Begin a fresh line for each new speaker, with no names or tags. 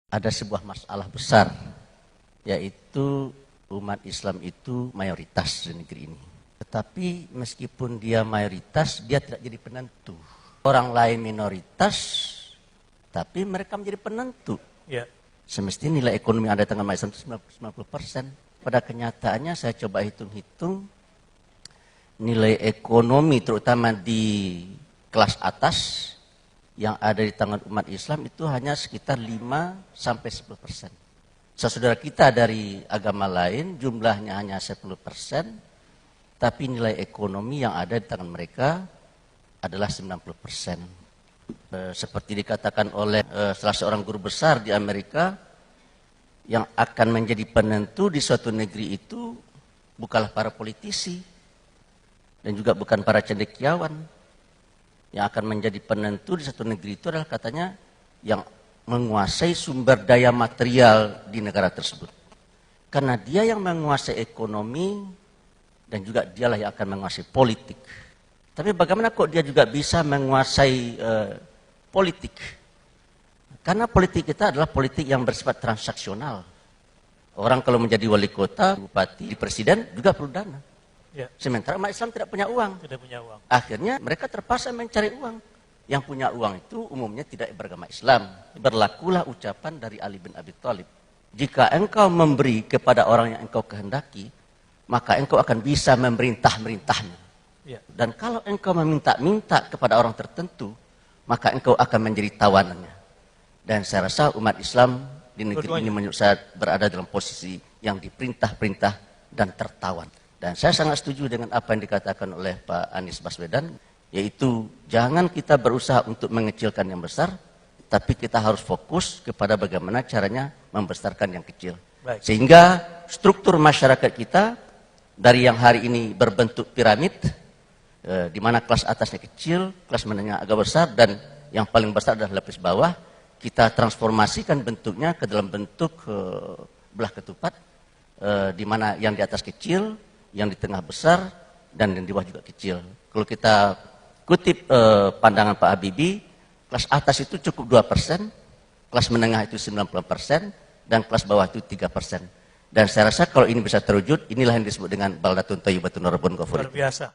Ada sebuah masalah besar, yaitu umat Islam itu mayoritas di negeri ini. Tetapi meskipun dia mayoritas, dia tidak jadi penentu. Orang lain minoritas, tapi mereka menjadi penentu.
Ya.
Semestinya nilai ekonomi yang ada di tengah umat Islam itu 90%. Pada kenyataannya saya coba hitung-hitung, nilai ekonomi terutama di kelas atas yang ada di tangan umat Islam itu hanya sekitar 5-10%. Saudara kita dari agama lain jumlahnya hanya 10%, tapi nilai ekonomi yang ada di tangan mereka adalah 90%. Seperti dikatakan oleh salah seorang guru besar di Amerika, yang akan menjadi penentu di suatu negeri itu bukanlah para politisi dan juga bukan para cendekiawan. Yang akan menjadi penentu di satu negeri itu adalah katanya yang menguasai sumber daya material di negara tersebut. Karena dia yang menguasai ekonomi dan juga dialah yang akan menguasai politik. Tapi bagaimana kok dia juga bisa menguasai politik? Karena politik kita adalah politik yang bersifat transaksional. Orang kalau menjadi wali kota, bupati, presiden juga perlu dana.
Ya.
Sementara umat Islam tidak punya uang.
Tidak punya uang.
Akhirnya mereka terpaksa mencari uang. Yang punya uang itu umumnya tidak beragama Islam. Berlakulah ucapan dari Ali bin Abi Thalib. Jika engkau memberi kepada orang yang engkau kehendaki, maka engkau akan bisa memerintah-merintahnya.
Ya.
Dan kalau engkau meminta-minta kepada orang tertentu, maka engkau akan menjadi tawanannya. Dan saya rasa umat Islam di negeri ini menurut saya berada dalam posisi yang diperintah-perintah dan tertawan. Dan saya sangat setuju dengan apa yang dikatakan oleh Pak Anies Baswedan, yaitu jangan kita berusaha untuk mengecilkan yang besar, tapi kita harus fokus kepada bagaimana caranya membesarkan yang kecil.
Baik.
Sehingga struktur masyarakat kita dari yang hari ini berbentuk piramid, di mana kelas atasnya kecil, kelas menengah agak besar, dan yang paling besar adalah lapis bawah, kita transformasikan bentuknya ke dalam bentuk belah ketupat, di mana yang di atas kecil, yang di tengah besar, dan yang di bawah juga kecil. Kalau kita kutip pandangan Pak Habibie, kelas atas itu cukup 2%, kelas menengah itu 90%, dan kelas bawah itu 3%. Dan saya rasa kalau ini bisa terwujud, inilah yang disebut dengan baldatun thayyibatun wa rabbun ghafur.
Luar biasa.